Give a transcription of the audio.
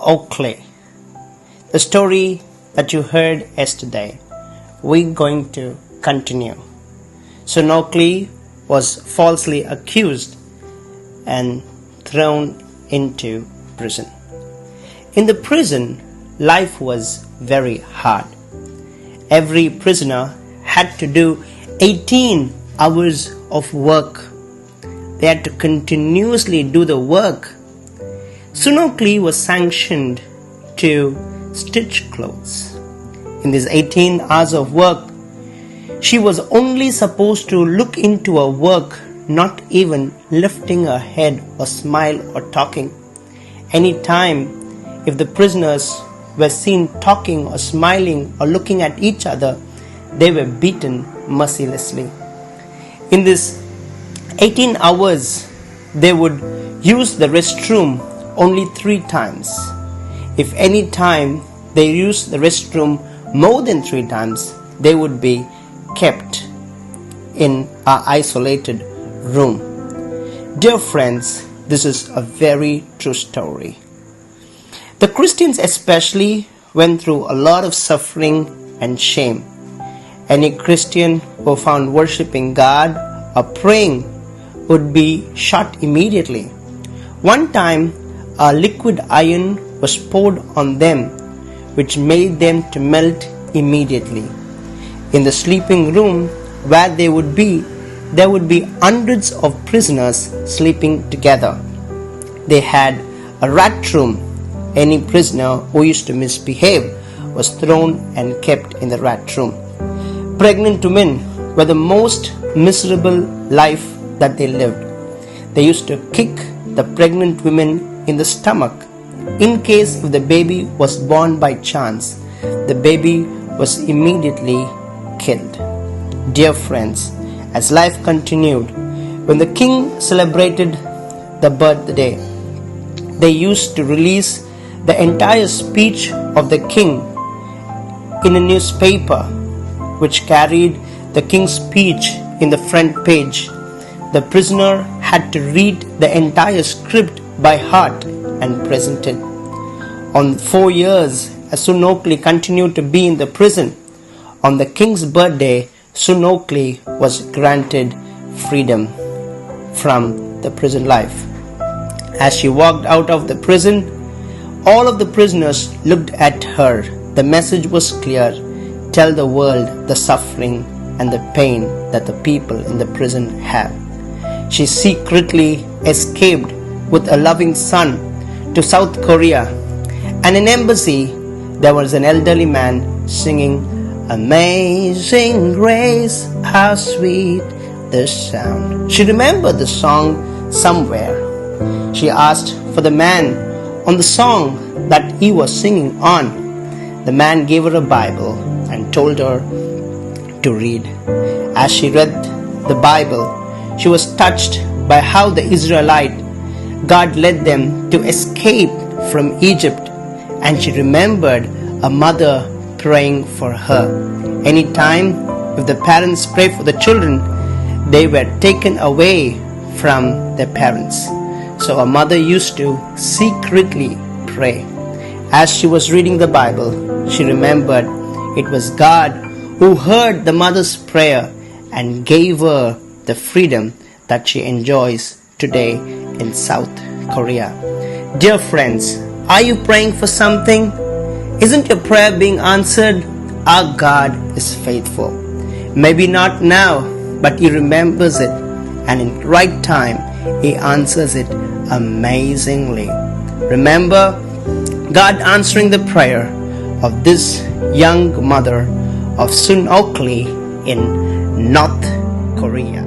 Oakley. The story that you heard yesterday, we're going to continue. Sun Oakley was falsely accused and thrown into prison. In the prison, life was very hard. Every prisoner had to do 18 hours of work. They had to continuously do the work. Sun Oakley was sanctioned to stitch clothes. In these 18 hours of work, she was only supposed to look into her work, not even lifting her head or smile or talking. Anytime if the prisoners were seen talking or smiling or looking at each other, they were beaten mercilessly. In this 18 hours, they would use the restroom only 3 times. If any time they used the restroom more than 3 times, they would be kept in an isolated room. Dear friends, this is a very true story. The Christians especially went through a lot of suffering and shame. Any Christian who found worshiping God or praying would be shot immediately. One time, a liquid iron was poured on them, which made them to melt immediately. In the sleeping room where there would be hundreds of prisoners sleeping together. They had a rat room. Any prisoner who used to misbehave was thrown and kept in the rat room. Pregnant women were the most miserable life that they lived. They used to kick the pregnant women in the stomach. In case if the baby was born by chance, the baby was immediately killed. Dear friends, as life continued, when the king celebrated the birthday, they used to release the entire speech of the king in a newspaper which carried the king's speech in the front page. The prisoner had to read the entire script by heart and present it. On 4 years, as Sun Oakley continued to be in the prison, on the king's birthday, Sun Oakley was granted freedom from the prison life. As she walked out of the prison, all of the prisoners looked at her. The message was clear: tell the world the suffering and the pain that the people in the prison have. She secretly escaped with a loving son to South Korea. And in embassy, there was an elderly man singing, "Amazing Grace, how sweet the sound." She remembered the song somewhere. She asked for the man on the song that he was singing on. The man gave her a Bible and told her to read. As she read the Bible, she was touched by how the Israelites, God led them to escape from Egypt, and she remembered a mother praying for her. Anytime if the parents pray for the children, they were taken away from their parents. So a mother used to secretly pray. As she was reading the Bible, she remembered it was God who heard the mother's prayer and gave her the freedom that she enjoys today in South Korea. Dear friends, are you praying for something? Isn't your prayer being answered? Our God is faithful. Maybe not now, but He remembers it, and in the right time, He answers it amazingly. Remember God answering the prayer of this young mother of Sun Oakley in North Korea.